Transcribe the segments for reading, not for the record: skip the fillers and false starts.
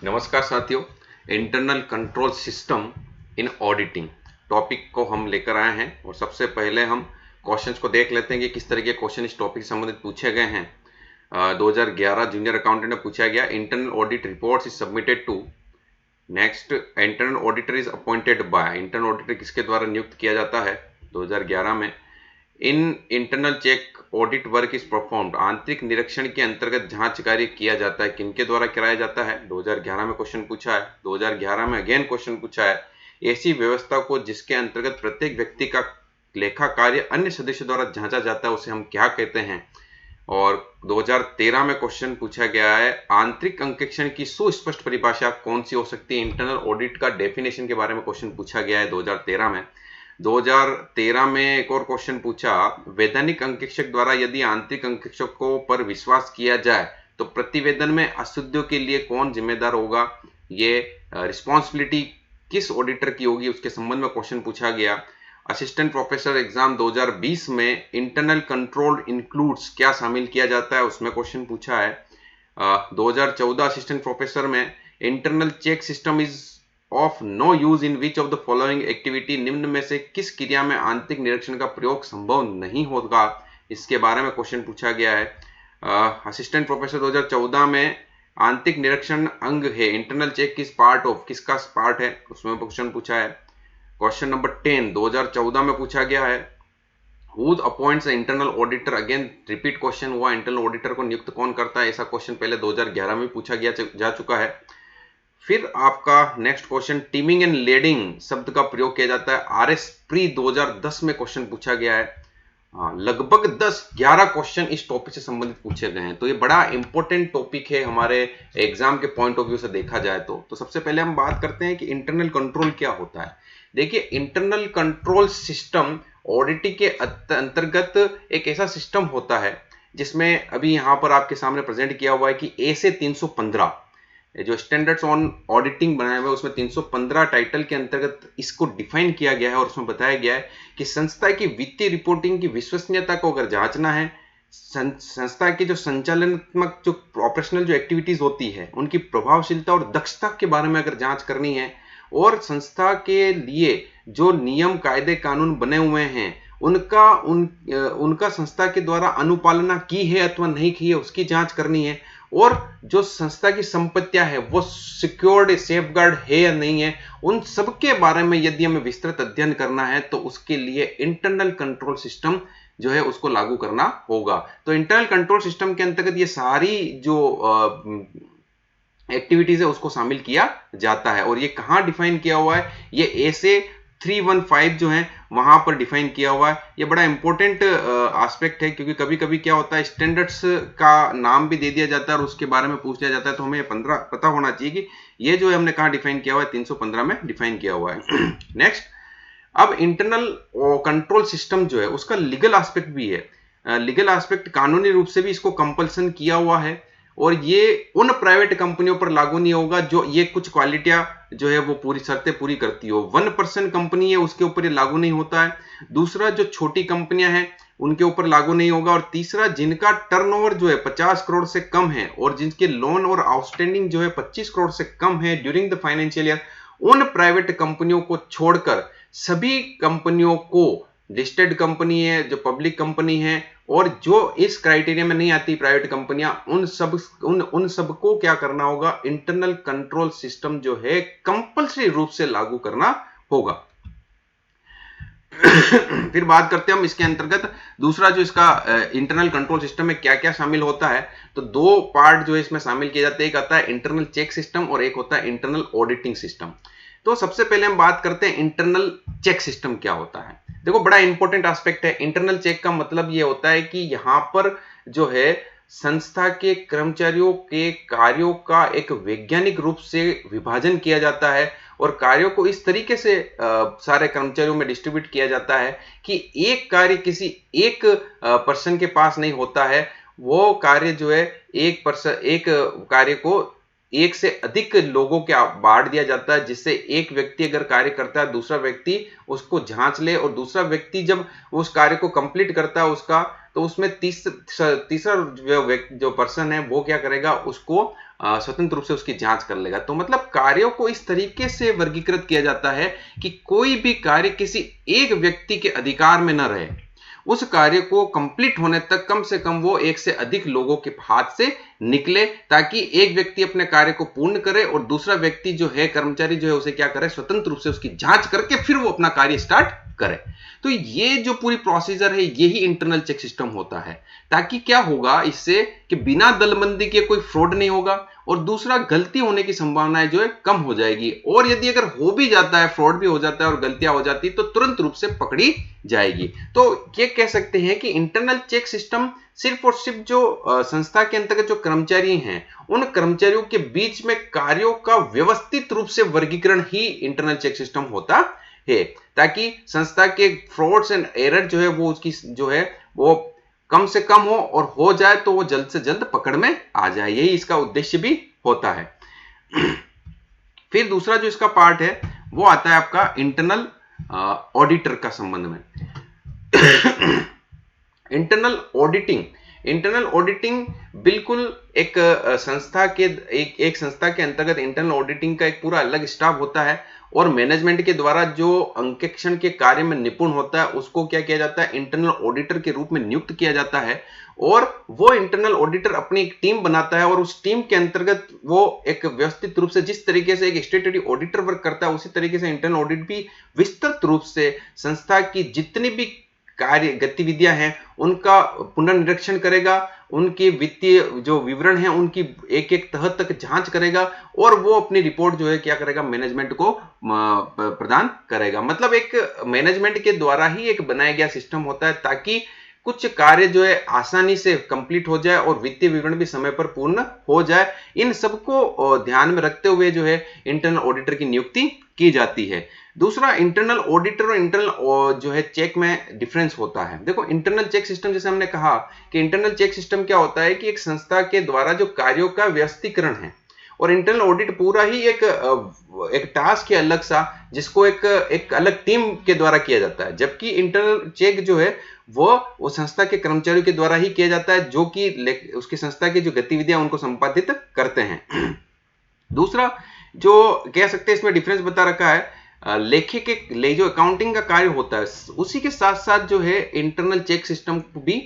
नमस्कार साथियों। Internal control system in auditing topic को हम लेकर आए हैं और सबसे पहले हम क्वेश्चंस को देख लेते हैं कि किस तरह के क्वेश्चन इस टॉपिक से संबंधित पूछे गए हैं। 2011 जूनियर अकाउंटेंट में पूछा गया, internal audit reports is submitted to. Next, internal auditor is appointed by. Internal auditor किसके द्वारा नियुक्त किया जाता है 2011 में। In internal check audit work is performed. आंतरिक निरीक्षण के अंतर्गत जांच कार्य किया जाता है, किनके द्वारा कराया जाता है 2011 में क्वेश्चन पूछा है। 2011 में अगेन क्वेश्चन पूछा है, ऐसी व्यवस्था को जिसके अंतर्गत प्रत्येक व्यक्ति का लेखा कार्य अन्य सदस्यों द्वारा जांचा जाता है उसे हम क्या कहते हैं। और 2013 में क्वेश्चन पूछा गया है, आंतरिक अंकेक्षण की सुस्पष्ट परिभाषा कौन सी हो सकती है। इंटरनल ऑडिट का डेफिनेशन के बारे में क्वेश्चन पूछा गया है 2013 में। 2013 में एक और क्वेश्चन पूछा, वैधानिक अंकेक्षक द्वारा यदि आंतरिक अंकेक्षकों पर विश्वास किया जाए तो प्रतिवेदन में अशुद्धियों के लिए कौन जिम्मेदार होगा। ये रिस्पॉन्सिबिलिटी किस ऑडिटर की होगी, उसके संबंध में क्वेश्चन पूछा गया। असिस्टेंट प्रोफेसर एग्जाम 2020 में इंटरनल कंट्रोल इंक्लूड्स क्या शामिल किया जाता है, उसमें क्वेश्चन पूछा है। 2014 असिस्टेंट प्रोफेसर में internal check system is of no use in which of the following activity. निम्न में से किस क्रिया में आंतरिक निरीक्षण का प्रयोग संभव नहीं होगा, इसके बारे में क्वेश्चन पूछा गया है। असिस्टेंट प्रोफेसर 2014 में आंतरिक निरीक्षण अंग है, इंटरनल चेक किस पार्ट ऑफ, किसका पार्ट है, उसमें क्वेश्चन पूछा है। क्वेश्चन नंबर 10 2014 में पूछा गया है, who appoints internal auditor. Again repeat question हुआ, इंटरनल ऑडिटर को नियुक्त कौन करता है। ऐसा क्वेश्चन पहले 2011 में पूछा गया जा चुका है। फिर आपका next question, teeming and leading शब्द का प्रयोग किया जाता है। आरएस प्री 2010 में क्वेश्चन पूछा गया है। लगभग 10-11 क्वेश्चन इस टॉपिक से संबंधित पूछे गए हैं, तो ये बड़ा इंपॉर्टेंट टॉपिक है हमारे एग्जाम के पॉइंट ऑफ व्यू से देखा जाए तो सबसे पहले हम बात करते हैं कि इंटरनल कंट्रोल क्या होता है। देखिए, इंटरनल कंट्रोल सिस्टम ऑडिटिंग के अंतर्गत एक ऐसा सिस्टम होता है जिसमें अभी यहां पर आपके सामने प्रेजेंट किया हुआ है कि ए से 315 जो स्टैंडर्ड्स ऑन ऑडिटिंग बनाया हुआ है उसमें 315 टाइटल के अंतर्गत इसको डिफाइन किया गया है और उसमें बताया गया है कि संस्था की वित्तीय रिपोर्टिंग की विश्वसनीयता को अगर जांचना है, संस्था की जो संचालनात्मक जो ऑपरेशनल जो एक्टिविटीज होती है उनकी प्रभावशीलता और दक्षता के बारे में अगर जांच करनी है, और संस्था के लिए जो नियम कायदे कानून बने हुए हैं उनका संस्था के द्वारा अनुपालना की है अथवा नहीं की है उसकी जांच करनी है, और जो संस्था की संपत्तियां है वो सिक्योर्ड सेफगार्ड है या नहीं है, उन सब के बारे में यदि हमें विस्तृत अध्ययन करना है तो उसके लिए इंटरनल कंट्रोल सिस्टम जो है उसको लागू करना होगा। तो इंटरनल कंट्रोल सिस्टम के अंतर्गत ये सारी जो एक्टिविटीज है उसको शामिल किया जाता है। और ये कहां डिफाइन किया हुआ है, ये ऐसे 315 जो है वहां पर डिफाइन किया हुआ है। ये बड़ा इंपॉर्टेंट एस्पेक्ट है क्योंकि कभी कभी क्या होता है, स्टैंडर्ड्स का नाम भी दे दिया जाता है और उसके बारे में पूछ लिया जाता है, तो हमें 15 पता होना चाहिए कि ये जो है हमने कहां डिफाइन किया हुआ है, 315 में डिफाइन किया हुआ है। नेक्स्ट, अब इंटरनल कंट्रोल सिस्टम जो है उसका लीगल एस्पेक्ट भी है। लीगल एस्पेक्ट कानूनी रूप से भी इसको कंपल्सन किया हुआ है और ये उन प्राइवेट कंपनियों पर लागू नहीं होगा जो ये कुछ क्वालिटियां जो है वो पूरी शर्तें पूरी करती हो। 1% कंपनी है उसके ऊपर ये लागू नहीं होता है। दूसरा, जो छोटी कंपनियां हैं उनके ऊपर लागू नहीं होगा। और तीसरा, जिनका टर्नओवर जो है 50 करोड़ से कम है और जिनके लोन और आउटस्टैंडिंग जो है 25 करोड़ से कम है ड्यूरिंग द फाइनेंशियल ईयर, उन प्राइवेट कंपनियों को छोड़कर सभी कंपनियों को, लिस्टेड कंपनी है, जो पब्लिक कंपनी है और जो इस क्राइटेरिया में नहीं आती प्राइवेट कंपनियां, उन सबको क्या करना होगा, इंटरनल कंट्रोल सिस्टम जो है कंपल्सरी रूप से लागू करना होगा। फिर बात करते हैं हम इसके अंतर्गत दूसरा जो इसका इंटरनल कंट्रोल सिस्टम में क्या क्या शामिल होता है। तो दो पार्ट जो है इसमें शामिल किए जाते हैं, एक आता है इंटरनल चेक सिस्टम और एक होता है इंटरनल ऑडिटिंग सिस्टम। तो सबसे पहले हम बात करते हैं इंटरनल चेक सिस्टम क्या होता है। देखो, बड़ा इंपॉर्टेंट एस्पेक्ट है। इंटरनल चेक का मतलब यह होता है कि यहां पर जो है संस्था के कर्मचारियों के कार्यों का एक वैज्ञानिक रूप से विभाजन किया जाता है और कार्यों को इस तरीके से सारे कर्मचारियों में डिस्ट्रीब्यूट किया जाता है कि एक कार्य किसी एक पर्सन के पास नहीं होता है। वो कार्य जो है एक कार्य को एक से अधिक लोगों के बांट दिया जाता है, जिससे एक व्यक्ति अगर कार्य करता है दूसरा व्यक्ति उसको जांच ले और दूसरा व्यक्ति जब उस कार्य को कंप्लीट करता है उसका, तो उसमें तीसरा जो पर्सन है वो क्या करेगा, उसको स्वतंत्र रूप से उसकी जांच कर लेगा। तो मतलब कार्यों को इस तरीके से वर्गीकृत किया जाता है कि कोई भी कार्य किसी एक व्यक्ति के अधिकार में न रहे, उस कार्य को कंप्लीट होने तक कम से कम वो एक से अधिक लोगों के हाथ से निकले, ताकि एक व्यक्ति अपने कार्य को पूर्ण करे और दूसरा व्यक्ति जो है, कर्मचारी जो है, उसे क्या करे, स्वतंत्र रूप से उसकी जांच करके फिर वो अपना कार्य स्टार्ट करे। तो ये जो पूरी प्रोसीजर है, यही इंटरनल चेक सिस्टम होता है। ताकि क्या होगा इससे कि बिना दलबंदी के कोई फ्रॉड नहीं होगा, और दूसरा गलती होने की संभावनाएं जो है कम हो जाएगी, और यदि अगर हो भी जाता है, फ्रॉड भी हो जाता है और गलतियां हो जाती है, तो तुरंत रूप से पकड़ी जाएगी। तो ये कह सकते हैं कि इंटरनल चेक सिस्टम सिर्फ और सिर्फ जो संस्था के अंतर्गत जो कर्मचारी हैं, उन कर्मचारियों के बीच में कार्यों का व्यवस्थित रूप से वर्गीकरण ही इंटरनल चेक सिस्टम होता है, ताकि संस्था के फ्रॉड्स एंड एरर जो है वो उसकी जो है वो कम से कम हो, और हो जाए तो वो जल्द से जल्द पकड़ में आ जाए। यही इसका उद्देश्य भी होता है। फिर दूसरा जो इसका पार्ट है वो आता है आपका इंटरनल ऑडिटर का संबंध में। इंटरनल ऑडिटिंग बिल्कुल एक संस्था के अंतर्गत इंटरनल ऑडिटिंग का एक पूरा अलग स्टाफ होता है, और मैनेजमेंट के द्वारा जो अंकेक्षण के कार्य में निपुण होता है उसको क्या किया जाता है, इंटरनल ऑडिटर के रूप में नियुक्त किया जाता है। और वो इंटरनल ऑडिटर अपनी एक टीम बनाता है, और उस टीम के अंतर्गत वो एक व्यवस्थित रूप से, जिस तरीके से एक स्टैट्यूटरी ऑडिटर वर्क करता है, उसी तरीके से इंटरनल ऑडिट भी विस्तृत रूप से संस्था की जितनी भी कार्य गतिविधियां हैं उनका पुनर्निरीक्षण करेगा, उनके वित्तीय जो विवरण हैं उनकी एक एक तह तक जांच करेगा, और वो अपनी रिपोर्ट जो है क्या करेगा, मैनेजमेंट को प्रदान करेगा। मतलब एक मैनेजमेंट के द्वारा ही एक बनाया गया सिस्टम होता है, ताकि कुछ कार्य जो है आसानी से कंप्लीट हो जाए और वित्तीय विवरण भी समय पर पूर्ण हो जाए। इन सबको ध्यान में रखते हुए जो है इंटरनल ऑडिटर की नियुक्ति की जाती है। दूसरा, इंटरनल ऑडिटर और इंटरनल जो है चेक में डिफरेंस होता है। देखो, इंटरनल चेक सिस्टम, जैसे हमने कहा कि इंटरनल चेक सिस्टम क्या होता है कि एक संस्था के द्वारा जो कार्यों का व्यवस्थीकरण है, और इंटरनल ऑडिट पूरा ही एक टास्क है अलग सा, जिसको एक अलग टीम के द्वारा किया जाता है। जबकि इंटरनल चेक जो है वो संस्था के कर्मचारियों के द्वारा ही किया जाता है, जो कि उसकी संस्था की जो गतिविधियां उनको संपादित करते हैं। दूसरा जो कह सकते हैं इसमें डिफरेंस बता रखा है, लेखे के जो अकाउंटिंग का कार्य होता है उसी के साथ साथ जो है इंटरनल चेक सिस्टम भी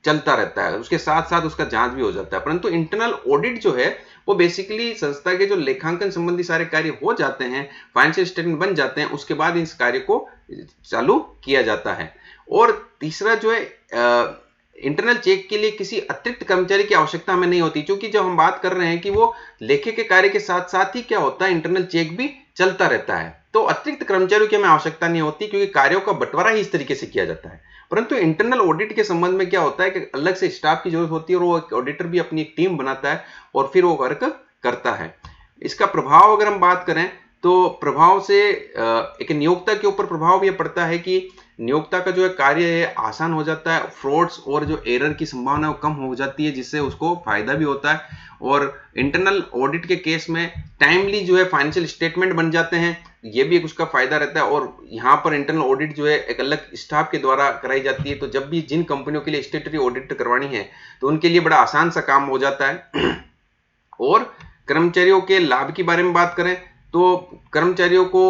चलता रहता है, उसके साथ साथ उसका जांच भी हो जाता है। परंतु इंटरनल ऑडिट जो है वो बेसिकली संस्था के जो लेखांकन संबंधी सारे कार्य हो जाते हैं, फाइनेंशियल स्टेटमेंट बन जाते हैं, उसके बाद इस कार्य को चालू किया जाता है। और तीसरा जो है, इंटरनल चेक के लिए किसी अतिरिक्त कर्मचारी की आवश्यकता हमें नहीं होती, क्योंकि जब हम बात कर रहे हैं कि वो लेखे के कार्य के साथ साथ ही क्या होता है, इंटरनल चेक भी चलता रहता है, तो अतिरिक्त कर्मचारियों की हमें आवश्यकता नहीं होती, क्योंकि कार्यों का बंटवारा ही इस तरीके से किया जाता है। परंतु इंटरनल ऑडिट के संबंध में क्या होता है कि अलग से स्टाफ की जरूरत होती है, और वो ऑडिटर भी अपनी एक टीम बनाता है और फिर वो वर्क करता है। इसका प्रभाव अगर हम बात करें तो प्रभाव से एक नियोक्ता के ऊपर प्रभाव भी पड़ता है कि नियोक्ता का जो है कार्य है आसान हो जाता है, फ्रॉड्स और जो एरर की संभावना वो कम हो जाती है, जिससे उसको फायदा भी होता है। और इंटरनल ऑडिट के केस में टाइमली जो है फाइनेंशियल स्टेटमेंट बन जाते हैं, ये भी एक उसका फायदा रहता है। और यहाँ पर इंटरनल ऑडिट जो है एक अलग स्टाफ के द्वारा कराई जाती है, तो जब भी जिन कंपनियों के लिए स्टेटरी ऑडिट करवानी है तो उनके लिए बड़ा आसान सा काम हो जाता है। और कर्मचारियों के लाभ के बारे में बात करें तो कर्मचारियों को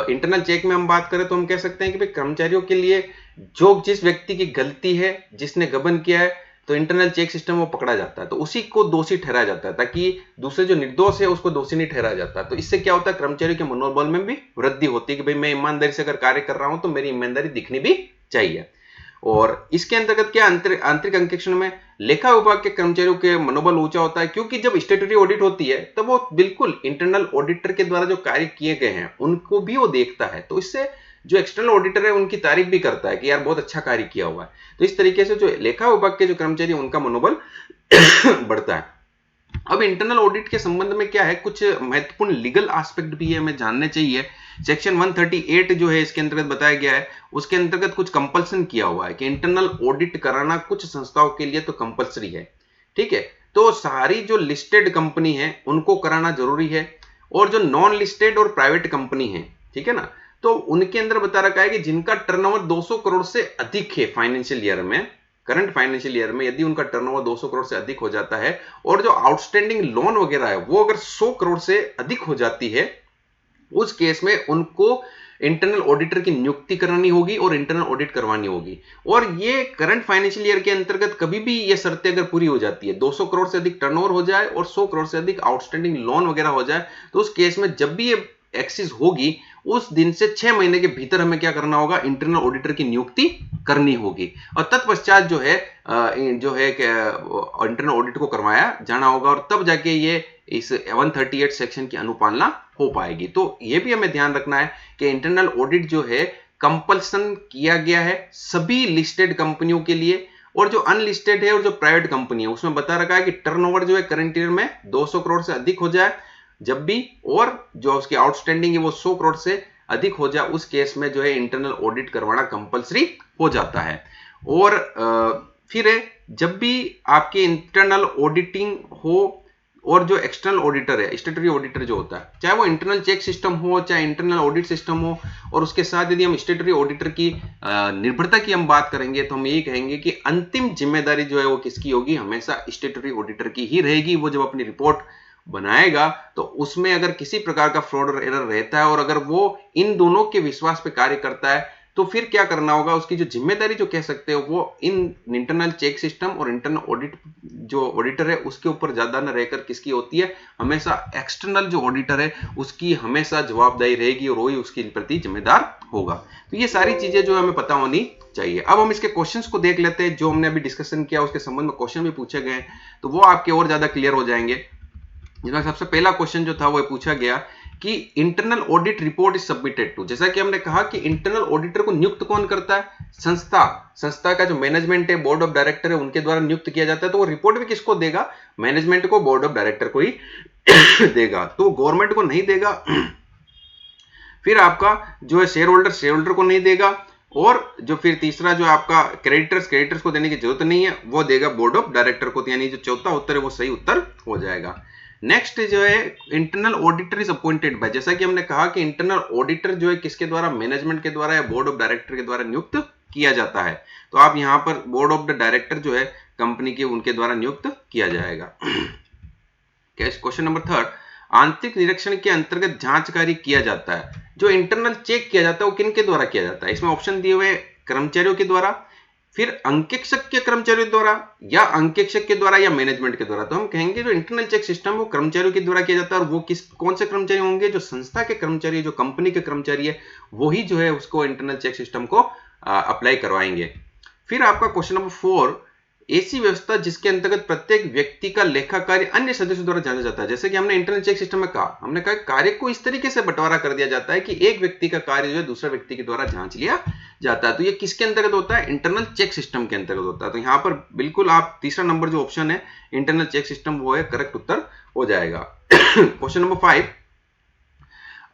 इंटरनल चेक में हम बात करें तो हम कह सकते हैं कि भाई कर्मचारियों के लिए जो जिस व्यक्ति की गलती है, जिसने गबन किया है, तो इंटरनल चेक सिस्टम वो पकड़ा जाता है, तो उसी को दोषी ठहराया जाता है, ताकि दूसरे जो निर्दोष है उसको दोषी नहीं ठहराया जाता। तो इससे क्या होता है, कर्मचारियों के मनोबल में भी वृद्धि होती है कि भाई मैं ईमानदारी से अगर कार्य कर रहा हूं तो मेरी ईमानदारी दिखनी भी चाहिए। और इसके अंतर्गत क्या आंतरिक अंकेक्षण में लेखा विभाग के कर्मचारियों के मनोबल ऊंचा होता है, क्योंकि जब स्टेटरी ऑडिट होती है तब वो बिल्कुल इंटरनल ऑडिटर के द्वारा जो कार्य किए गए हैं उनको भी वो देखता है, तो इससे जो एक्सटर्नल ऑडिटर है उनकी तारीफ भी करता है कि यार बहुत अच्छा कार्य किया हुआ है। तो इस तरीके से जो लेखा विभाग के जो कर्मचारी उनका मनोबल बढ़ता है। अब इंटरनल ऑडिट के संबंध में क्या है, कुछ महत्वपूर्ण लीगल एस्पेक्ट भी हमें जानने चाहिए। सेक्शन 138 जो है इसके अंतर्गत बताया गया है, उसके अंतर्गत कुछ कंपल्सन किया हुआ है कि इंटरनल ऑडिट कराना कुछ संस्थाओं के लिए तो कंपल्सरी है। ठीक है, तो सारी जो लिस्टेड कंपनी है उनको कराना जरूरी है, और जो नॉन लिस्टेड और प्राइवेट कंपनी है, ठीक है ना, तो उनके अंदर बता रखा है कि जिनका टर्नओवर 200 करोड़ से अधिक है फाइनेंशियल ईयर में, करंट फाइनेंशियल ईयर में यदि उनका टर्नओवर 200 करोड़ से अधिक हो जाता है और जो आउटस्टैंडिंग लोन वगैरह है वो अगर 100 करोड़ से अधिक हो जाती है, उस केस में उनको इंटरनल ऑडिटर की नियुक्ति करानी होगी और इंटरनल ऑडिट करवानी होगी। और ये करंट फाइनेंशियल ईयर के अंतर्गत कभी भी ये शर्तें अगर पूरी हो जाती है, 200 करोड़ से अधिक टर्नओवर हो जाए और 100 करोड़ से अधिक आउटस्टैंडिंग लोन वगैरह हो जाए, तो उस केस में जब भी ये एक्सिस होगी उस दिन से 6 महीने के भीतर हमें क्या करना होगा, इंटरनल ऑडिटर की नियुक्ति करनी होगी और तत्पश्चात जो है इंटरनल ऑडिट को करवाया जाना होगा और तब जाके ये इस 138 सेक्शन की अनुपालना हो पाएगी। तो ये भी हमें ध्यान रखना है कि इंटरनल ऑडिट जो है कंपल्सन किया गया है सभी लिस्टेड कंपनियों के लिए, और जो अनलिस्टेड है और जो प्राइवेट कंपनी है उसमें बता रखा है कि टर्नओवर जो है करंट ईयर में 200 करोड़ से अधिक हो जाए जब भी, और जो उसकी आउटस्टैंडिंग है वो 100 करोड़ से अधिक हो जाए, उस केस में जो है इंटरनल ऑडिट करवाना कंपलसरी हो जाता है। और फिर जब भी आपके इंटरनल ऑडिटिंग हो और जो एक्सटर्नल ऑडिटर है, स्टैट्यूटरी ऑडिटर जो होता है, चाहे वो इंटरनल चेक सिस्टम हो चाहे इंटरनल ऑडिट सिस्टम हो, और उसके साथ यदि हम स्टैट्यूटरी ऑडिटर की निर्भरता की हम बात करेंगे तो हम यही कहेंगे कि अंतिम जिम्मेदारी जो है वो किसकी होगी, हमेशा स्टैट्यूटरी ऑडिटर की ही रहेगी। वो जब अपनी रिपोर्ट बनाएगा तो उसमें अगर किसी प्रकार का फ्रॉड और एरर रहता है और अगर वो इन दोनों के विश्वास पे कार्य करता है तो फिर क्या करना होगा, उसकी जो जिम्मेदारी जो कह सकते हो वो इन इंटरनल चेक सिस्टम और इंटरनल ऑडिट जो ऑडिटर है उसके ऊपर ज्यादा न रहकर किसकी होती है, हमेशा एक्सटर्नल जो ऑडिटर है उसकी हमेशा जवाबदारी रहेगी और वही उसके प्रति जिम्मेदार होगा। तो ये सारी चीजें जो हमें पता होनी चाहिए। अब हम इसके क्वेश्चंस को देख लेते हैं जो हमने अभी डिस्कशन किया, उसके संबंध में क्वेश्चन भी पूछे गए तो वो आपके और ज्यादा क्लियर हो जाएंगे। जिसमें सबसे पहला क्वेश्चन जो था वो पूछा गया कि internal audit report is submitted to, जैसा कि हमने कहा कि इंटरनल ऑडिटर को नियुक्त कौन करता है, संस्था का जो मैनेजमेंट है, बोर्ड ऑफ डायरेक्टर है, उनके द्वारा नियुक्त किया जाता है। तो वो रिपोर्ट भी किसको देगा, मैनेजमेंट को, बोर्ड ऑफ डायरेक्टर को ही देगा, तो गवर्नमेंट को नहीं देगा। फिर आपका जो है शेयर होल्डर को नहीं देगा, और जो फिर तीसरा जो आपका क्रेडिटर्स को देने की जरूरत नहीं है, वो देगा बोर्ड ऑफ डायरेक्टर को। यानी जो चौथा उत्तर है वो सही उत्तर हो जाएगा। नेक्स्ट जो है internal auditor is appointed bye, जैसा कि हमने कहा कि इंटरनल ऑडिटर जो है किसके द्वारा, मैनेजमेंट के द्वारा या बोर्ड ऑफ डायरेक्टर के द्वारा नियुक्त किया जाता है। तो आप यहां पर बोर्ड ऑफ द डायरेक्टर जो है कंपनी के, उनके द्वारा नियुक्त किया जाएगा। क्वेश्चन नंबर 3, आंतरिक निरीक्षण के अंतर्गत जांच कार्य किया जाता है, जो इंटरनल चेक किया जाता है वो किनके द्वारा किया जाता है। इसमें ऑप्शन दिए हुए कर्मचारियों के द्वारा, फिर अंकेक्षक के कर्मचारियों द्वारा, या अंकेक्षक के द्वारा, या मैनेजमेंट के द्वारा। तो हम कहेंगे जो इंटरनल चेक सिस्टम वो कर्मचारियों के द्वारा किया जाता है, और वो कौन से कर्मचारी होंगे, जो संस्था के कर्मचारी, जो कंपनी के कर्मचारी है वही जो है उसको इंटरनल चेक सिस्टम को अप्लाई करवाएंगे। फिर आपका क्वेश्चन नंबर 4, ऐसी व्यवस्था जिसके अंतर्गत प्रत्येक व्यक्ति का लेखा कार्य अन्य सदस्यों द्वारा जाना जाता है। जैसे कि हमने इंटरनल चेक सिस्टम में कहा, हमने कहा कार्य को इस तरीके से बंटवारा कर दिया जाता है कि एक व्यक्ति का कार्य जो है दूसरे व्यक्ति के द्वारा जांच लिया जाता है। तो ये किसके अंतर्गत होता है, इंटरनल चेक सिस्टम के अंतर्गत होता है। तो यहाँ पर बिल्कुल आप तीसरा नंबर जो ऑप्शन है इंटरनल चेक सिस्टम वो है करेक्ट उत्तर हो जाएगा। क्वेश्चन नंबर 5,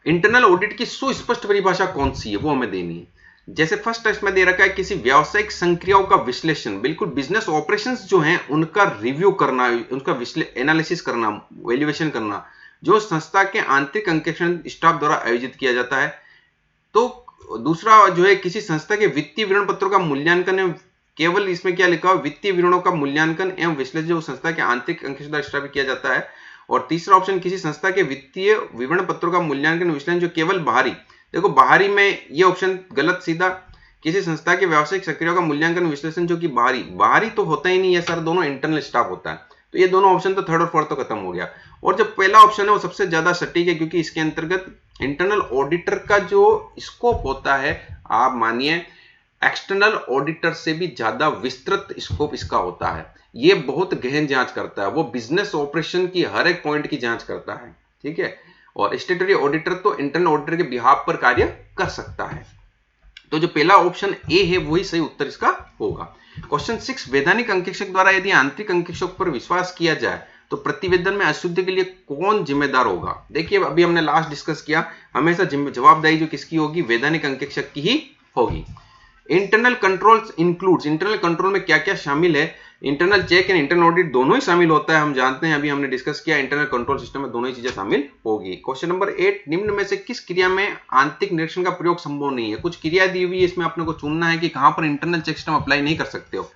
इंटरनल ऑडिट की सुस्पष्ट परिभाषा कौन सी है वो हमें देनी है। जैसे फर्स्ट टेस्ट में दे रखा है किसी व्यावसायिक संक्रियाओं का विश्लेषण, बिल्कुल बिजनेस ऑपरेशंस जो हैं उनका रिव्यू करना, उनका एनालिसिस करना, वैल्यूएशन करना, जो संस्था के आंतरिक अंकेक्षण स्टाफ द्वारा आयोजित किया जाता है। तो दूसरा जो है किसी संस्था के वित्तीय विवरण पत्रों का मूल्यांकन एवं, केवल इसमें क्या लिखा हुआ, वित्तीय विवरणों का मूल्यांकन एवं विश्लेषण जो संस्था के आंतरिक अंकेक्षण स्टाफ में किया जाता है। और तीसरा ऑप्शन किसी संस्था के वित्तीय विवरण पत्रों का मूल्यांकन विश्लेषण जो केवल बाहरी, देखो बाहरी में ये ऑप्शन गलत सीधा, किसी संस्था के व्यावसायिक सक्रियों का मूल्यांकन विश्लेषण जो कि बाहरी तो होता ही नहीं है सर, दोनों इंटरनल स्टाफ होता है। तो ये दोनों ऑप्शन तो थर्ड और फोर्थ तो खत्म हो गया। और जो पहला ऑप्शन है वो सबसे ज्यादा सटीक है, क्योंकि इसके अंतर्गत इंटरनल ऑडिटर का जो स्कोप होता है, आप मानिए एक्सटर्नल ऑडिटर से भी ज्यादा विस्तृत स्कोप इसका होता है। ये बहुत गहन जांच करता है, वो बिजनेस ऑपरेशन की हर एक पॉइंट की जांच करता है, ठीक है। और स्टैट्यूटरी ऑडिटर तो इंटरनल ऑडिटर के बिहाफ पर कार्य कर सकता है। तो जो पहला ऑप्शन ए है वही सही उत्तर इसका होगा। क्वेश्चन 6, वैधानिक अंकेक्षक द्वारा यदि आंतरिक अंकेक्षक पर विश्वास किया जाए तो प्रतिवेदन में अशुद्धि के लिए कौन जिम्मेदार होगा। देखिए अभी हमने लास्ट डिस्कस किया, हमेशा जवाबदारी जो किसकी होगी, वैधानिक अंकेक्षक की ही होगी। Internal controls includes, internal control में क्या क्या शामिल है, internal check and internal audit दोनों ही शामिल होता है, हम जानते हैं, अभी हमने डिस्कस किया। इंटरनल कंट्रोल सिस्टम में दोनों ही चीजें शामिल होगी। क्वेश्चन नंबर 8, निम्न में से किस क्रिया में आंतरिक निरीक्षण का प्रयोग संभव नहीं है। कुछ क्रिया दी हुई है, इसमें अपने को चुनना है कि कहां पर इंटरनल चेक सिस्टम अप्लाई नहीं कर सकते हो।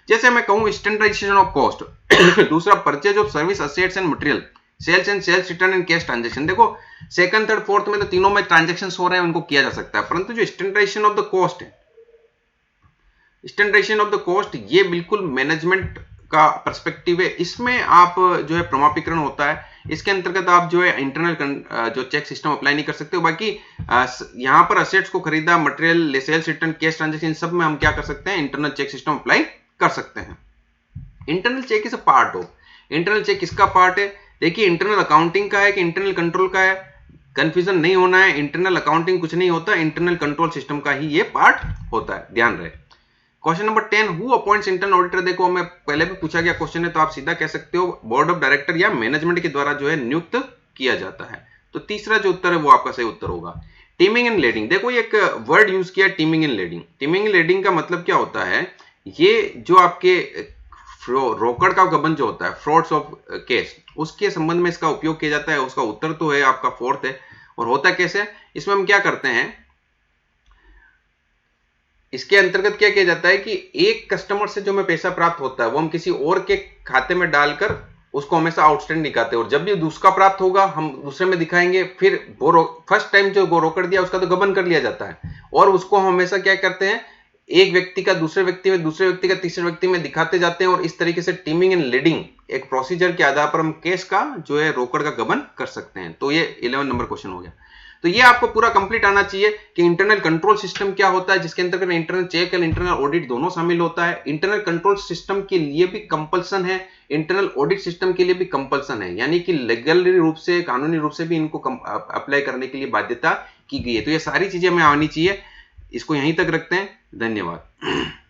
जैसे मैं कहूं स्टैंडर्डाइजेशन ऑफ कॉस्ट, दूसरा purchase of service assets and material, sales and sales return and cash transaction. देखो सेकंड थर्ड फोर्थ में तो तीनों में ट्रांजैक्शन हो रहे हैं, उनको किया जा सकता है, परंतु जो स्टैंडर्डाइजेशन ऑफ द कॉस्ट है, स्टैंडर्डाइजेशन ऑफ द कॉस्ट, ये बिल्कुल मैनेजमेंट का पर्सपेक्टिव है। इसमें आप जो है प्रमाणीकरण होता है, इसके अंतर्गत आप जो है इंटरनल जो चेक सिस्टम अप्लाई नहीं कर सकते हो। बाकी यहां पर असेट्स को खरीदा, material, sales return, cash transaction, सब में हम क्या कर सकते हैं, इंटरनल चेक सिस्टम अप्लाई कर सकते हैं। Internal check is a part of, internal check किसका पार्ट है, देखिए इंटरनल अकाउंटिंग का है कि इंटरनल कंट्रोल का है, कंफ्यूजन नहीं होना है। इंटरनल अकाउंटिंग कुछ नहीं होता, इंटरनल कंट्रोल सिस्टम का ही ये पार्ट होता है, ध्यान रहे। Question number 10, who appoints internal auditor. देखो मैं पहले भी पूछा गया क्वेश्चन है, तो आप सीधा कह सकते हो बोर्ड ऑफ डायरेक्टर या मैनेजमेंट के द्वारा जो है नियुक्त किया जाता है। तो तीसरा जो उत्तर है वो आपका सही उत्तर होगा। टीमिंग एंड लीडिंग, देखो ये एक वर्ड यूज किया teeming and leading. Teeming and leading का मतलब क्या होता है, ये जो आपके रोकड़ का गबन जो होता है, फ्रॉड्स ऑफ केस, उसके संबंध में इसका उपयोग किया जाता है। उसका उत्तर तो है आपका फोर्थ है। और होता कैसे, इसमें हम क्या करते हैं, इसके अंतर्गत क्या किया जाता है कि एक कस्टमर से जो हमें पैसा प्राप्त होता है वो हम किसी और के खाते में डालकर उसको हमेशा आउटस्टैंडिंग दिखाते हैं, और जब भी दूसरा प्राप्त होगा हम दूसरे में दिखाएंगे, फिर वो फर्स्ट टाइम जो रोकड़ दिया उसका तो गबन कर लिया जाता है, और उसको हम हमेशा क्या करते हैं, एक व्यक्ति का दूसरे व्यक्ति में, दूसरे व्यक्ति का तीसरे व्यक्ति में दिखाते जाते हैं, और इस तरीके से टीमिंग एंड लीडिंग एक प्रोसीजर के आधार पर हम केस का जो है रोकड़ का गबन कर सकते हैं। तो ये 11 नंबर क्वेश्चन हो गया। तो ये आपको पूरा कंप्लीट आना चाहिए कि इंटरनल कंट्रोल सिस्टम क्या होता है, जिसके अंतर्गत इंटरनल चेक और इंटरनल ऑडिट दोनों शामिल होता है। इंटरनल कंट्रोल सिस्टम के लिए भी कंपल्सन है, इंटरनल ऑडिट सिस्टम के लिए भी कंपल्सन है, यानी कि लीगल रूप से, कानूनी रूप से भी इनको अप्लाई करने के लिए बाध्यता की गई है। तो ये सारी चीजें हमें आनी चाहिए। इसको यहीं तक रखते हैं, धन्यवाद।